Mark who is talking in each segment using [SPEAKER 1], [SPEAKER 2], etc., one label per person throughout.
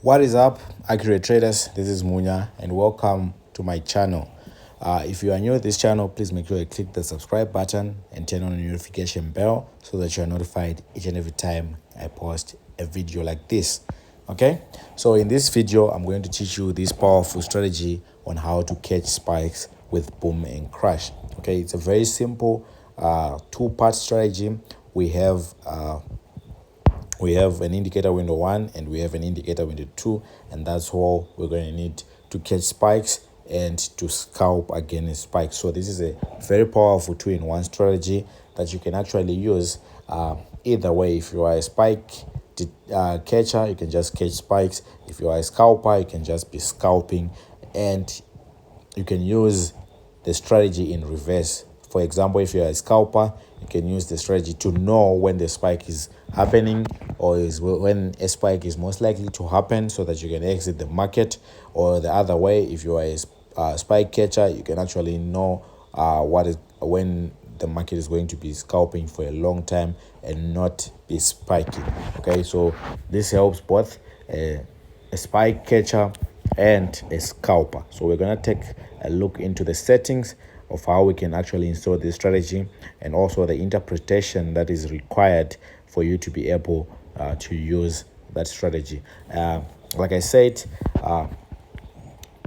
[SPEAKER 1] What is up, accurate traders? This is Munya and welcome to my channel. If you are new to this channel, please make sure you click the subscribe button and turn on the notification bell so that you are notified each and every time I post a video like this. Okay, so in this video I'm going to teach you this powerful strategy on how to catch spikes with boom and crash. Okay, it's a very simple two-part strategy. We have an indicator window 1 and we have an indicator window 2, and that's all we're going to need to catch spikes and to scalp against spikes. So this is a very powerful two-in-one strategy that you can actually use either way. If you are a spike catcher, you can just catch spikes. If you are a scalper, you can just be scalping, and you can use the strategy in reverse. For example, if you're a scalper, you can use the strategy to know when the spike is happening or is when a spike is most likely to happen so that you can exit the market. Or the other way, if you are a spike catcher, you can actually know when the market is going to be scalping for a long time and not be spiking. Okay, so this helps both a spike catcher and a scalper. So we're going to take a look into the settings of how we can actually install this strategy and also the interpretation that is required for you to be able to use that strategy. Like I said,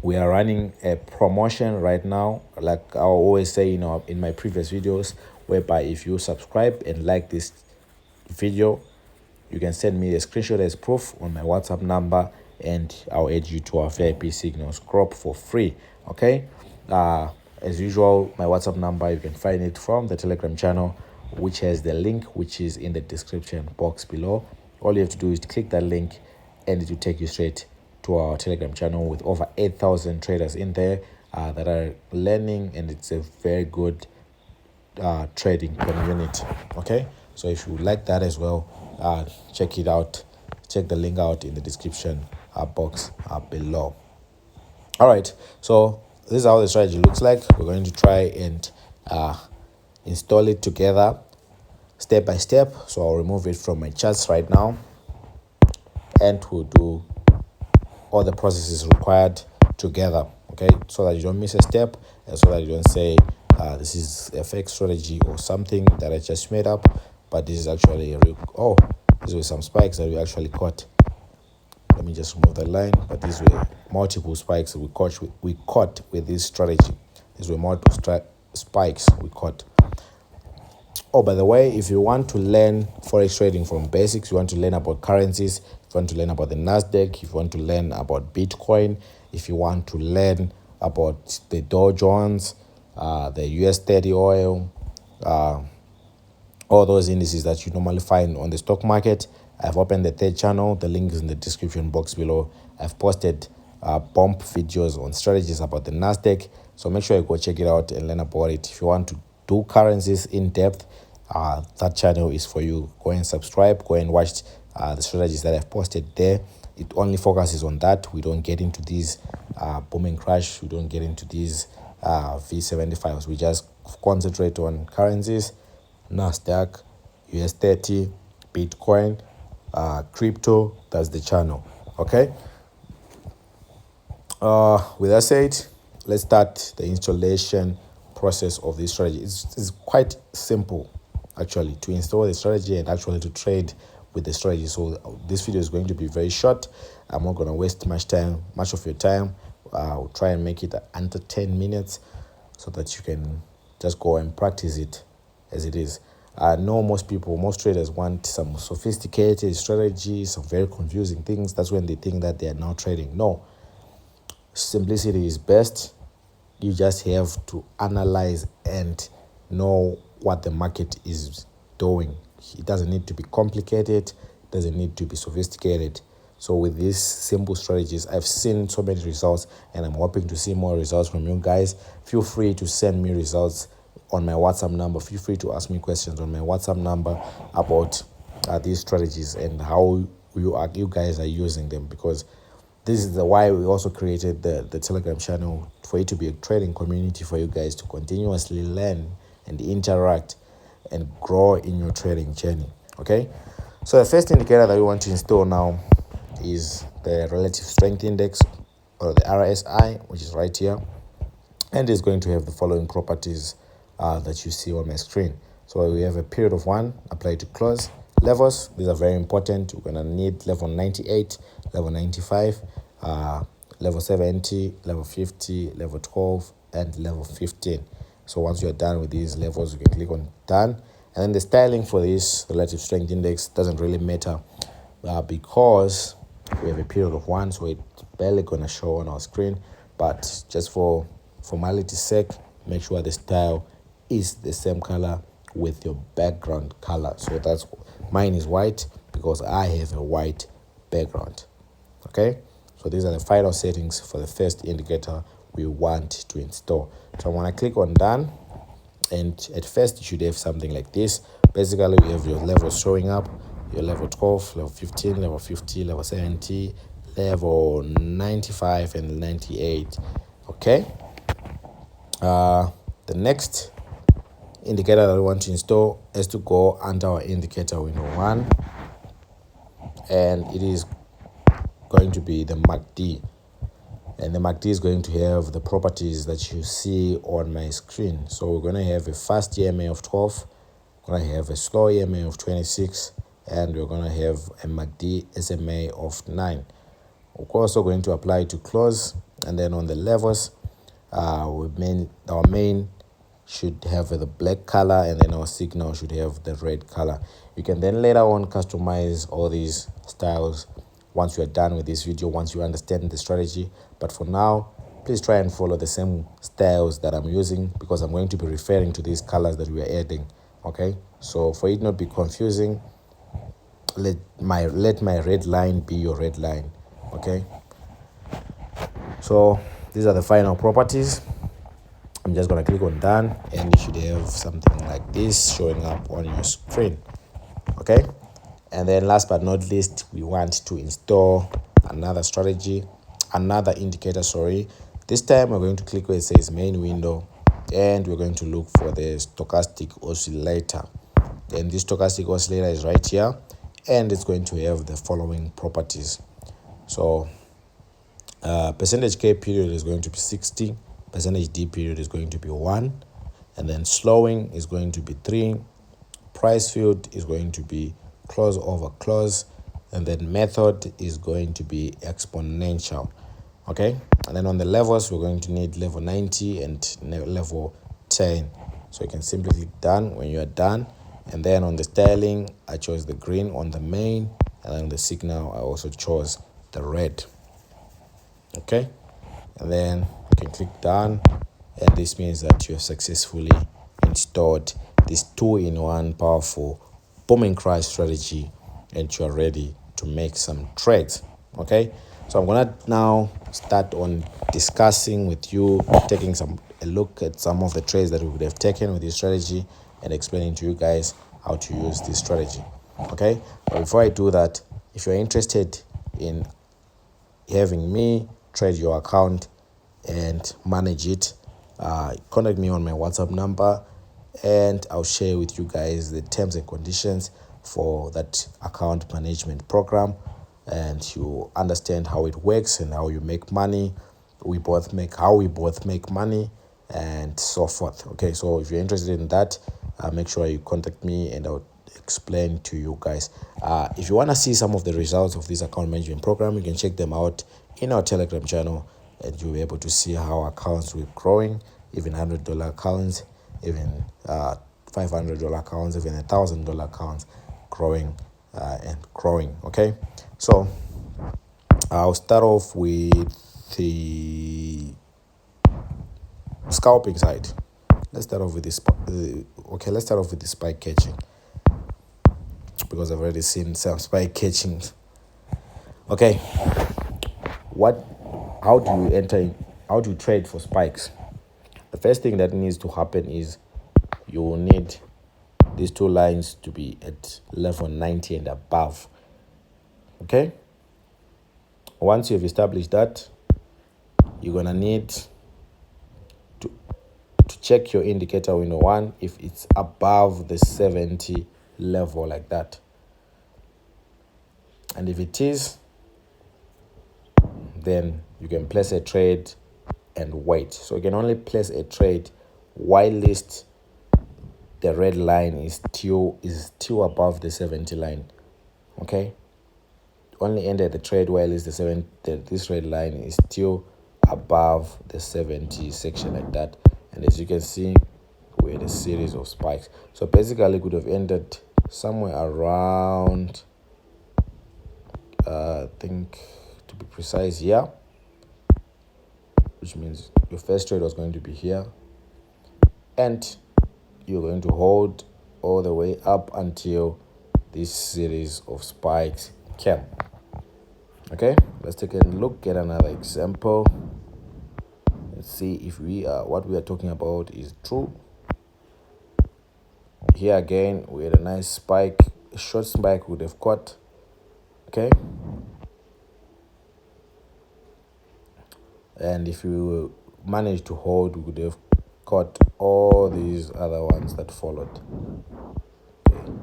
[SPEAKER 1] we are running a promotion right now, like I always say in my previous videos, whereby if you subscribe and like this video, you can send me a screenshot as proof on my WhatsApp number and I'll add you to our VIP signals crop for free. Okay, as usual, my WhatsApp number, you can find it from the Telegram channel, which has the link which is in the description box below. All you have to do is click that link and it will take you straight to our Telegram channel with over 8,000 traders in there that are learning, and it's a very good trading community. Okay, so if you like that as well, check it out. Check the link out in the description box below. All right, so this is how the strategy looks like. We're going to try and install it together step by step. So I'll remove it from my charts right now and we'll do all the processes required together, okay, so that you don't miss a step and so that you don't say this is a fake strategy or something that I just made up, but this is actually a real. These were some spikes that we actually caught. Let me just remove that line, but these were multiple spikes we caught with this strategy. These were multiple spikes we caught. Oh, by the way, if you want to learn forex trading from basics, you want to learn about currencies, if you want to learn about the Nasdaq, if you want to learn about Bitcoin, if you want to learn about the Dow Jones, the US 30 oil, all those indices that you normally find on the stock market, I've opened the third channel. The link is in the description box below. I've posted bump videos on strategies about the Nasdaq, so make sure you go check it out and learn about it. If you want to do currencies in depth, that channel is for you. Go and subscribe, go and watch the strategies that I've posted there. It only focuses on that. We don't get into these boom and crash, we don't get into these V75s. We just concentrate on currencies, Nasdaq, US 30, Bitcoin, crypto. That's the channel. Okay, with that said, let's start the installation process of this strategy. It's quite simple actually to install the strategy and actually to trade with the strategy. So this video is going to be very short. I'm not going to waste much of your time. I'll try and make it under 10 minutes so that you can just go and practice it as it is. I know most traders want some sophisticated strategies, some very confusing things. That's when they think that they are now trading. No, simplicity is best. You just have to analyze and know what the market is doing. It doesn't need to be complicated, it doesn't need to be sophisticated. So with these simple strategies, I've seen so many results and I'm hoping to see more results from you guys. Feel free to send me results on my WhatsApp number. Feel free to ask me questions on my WhatsApp number about these strategies and how you guys are using them, because this is why we also created the Telegram channel, for it to be a trading community for you guys to continuously learn and interact and grow in your trading journey. Okay, so the first indicator that we want to install now is the relative strength index, or the RSI, which is right here, and it's going to have the following properties that you see on my screen. So we have a period of 1, apply to close. Levels, these are very important. We're going to need level 98, level 95, level 70, level 50, level 12, and level 15. So once you're done with these levels, you can click on done. And then the styling for this relative strength index doesn't really matter because we have a period of 1, so it's barely going to show on our screen. But just for formality's sake, make sure the style is the same color with your background color. So that's mine is white because I have a white background. Okay, so these are the final settings for the first indicator we want to install. So I'm going to click on done, and at first you should have something like this. Basically, we have your levels showing up, your level 12, level 15, level 50, level 70, level 95, and 98. Okay, the next indicator that we want to install is to go under our indicator window 1, and it is going to be the MACD. And the MACD is going to have the properties that you see on my screen. So we're going to have a fast EMA of 12, we're going to have a slow EMA of 26, and we're going to have a MACD SMA of 9. We're also going to apply to close, and then on the levels, our main should have the black color, and then our signal should have the red color. You can then later on customize all these styles once you are done with this video, once you understand the strategy. But for now, please try and follow the same styles that I'm using, because I'm going to be referring to these colors that we are adding. Okay, so for it not be confusing, let my red line be your red line. Okay, so these are the final properties. I'm just going to click on done, and you should have something like this showing up on your screen. Okay, and then last but not least, we want to install another indicator. This time we're going to click where it says main window, and we're going to look for the stochastic oscillator. And this stochastic oscillator is right here, and it's going to have the following properties. So percentage K period is going to be 60, percentage D period is going to be 1, and then slowing is going to be 3, price field is going to be close over close, and then method is going to be exponential. Okay, and then on the levels, we're going to need level 90 and level 10. So you can simply click done when you are done. And then on the styling, I chose the green on the main, and then the signal, I also chose the red. Okay, and then you can click done, and this means that you have successfully installed this 2-in-1 powerful booming crash strategy, and you are ready to make some trades. Okay, so I'm gonna now start on discussing with you, taking a look at some of the trades that we would have taken with this strategy, and explaining to you guys how to use this strategy. Okay, but before I do that, if you're interested in having me trade your account and manage it, contact me on my WhatsApp number, and I'll share with you guys the terms and conditions for that account management program, and you understand how it works and how you make money. How we both make money, and so forth. Okay, so if you're interested in that, make sure you contact me, and I'll explain to you guys. If you want to see some of the results of this account management program, you can check them out in our Telegram channel, and you'll be able to see how accounts were growing, even $100 accounts, even $500 accounts, even $1,000 accounts growing and growing. Okay, so I'll start off with the scalping side. Let's start off with this. Let's start off with the spike catching, because I've already seen some spike catching. Okay, how do you trade for spikes? The first thing that needs to happen is you will need these two lines to be at level 90 and above. Okay, once you've established that, you're gonna need to check your indicator window 1 if it's above the 70 level, like that. And if it is, then you can place a trade and wait. So you can only place a trade while list the red line is still above the 70 line. Okay, only enter the trade while is this red line is still above the 70 section, like that. And as you can see, we had a series of spikes. So basically could have ended somewhere around I think, to be precise, here, which means your first trade was going to be here, and you're going to hold all the way up until this series of spikes came. Okay, let's take a look at another example. Let's see if what we are talking about is true. Here again, we had a nice spike, a short spike would have caught. Okay, and if you manage to hold, we could have caught all these other ones that followed. Okay.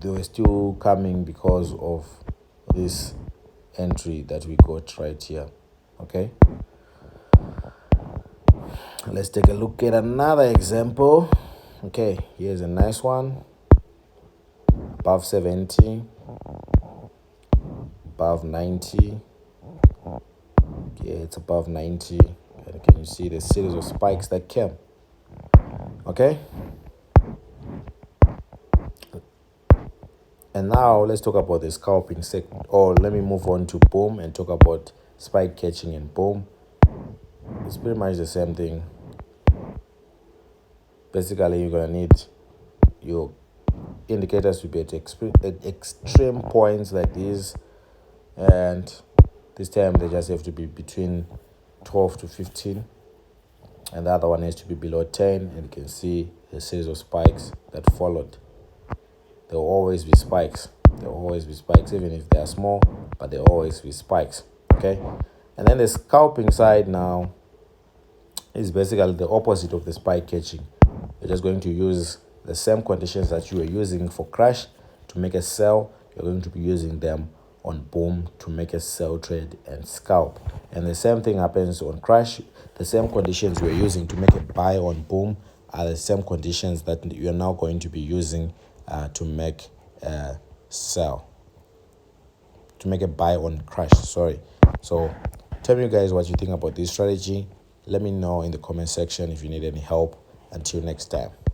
[SPEAKER 1] They were still coming because of this entry that we got right here. Okay, let's take a look at another example. Okay, here's a nice one. Above 70, above 90. Okay, it's above 90. And can you see the series of spikes that came? Okay, and now let's talk about the scalping sector. Or let me move on to boom and talk about spike catching and boom. It's pretty much the same thing. Basically, you're gonna need your indicators to be at extreme points like this, and this time they just have to be between 12 to 15, and the other one has to be below 10, and you can see a series of spikes that followed. There will always be spikes. There will always be spikes, even if they are small, but there will always be spikes. Okay, and then the scalping side now is basically the opposite of the spike catching. You're just going to use the same conditions that you were using for crash to make a sell. You're going to be using them on boom to make a sell trade and scalp. And the same thing happens on crash. The same conditions you're using to make a buy on boom are the same conditions that you're now going to be using to make a sell, to make a buy on crash. Sorry. So tell me, guys, what you think about this strategy. Let me know in the comment section if you need any help. Until next time.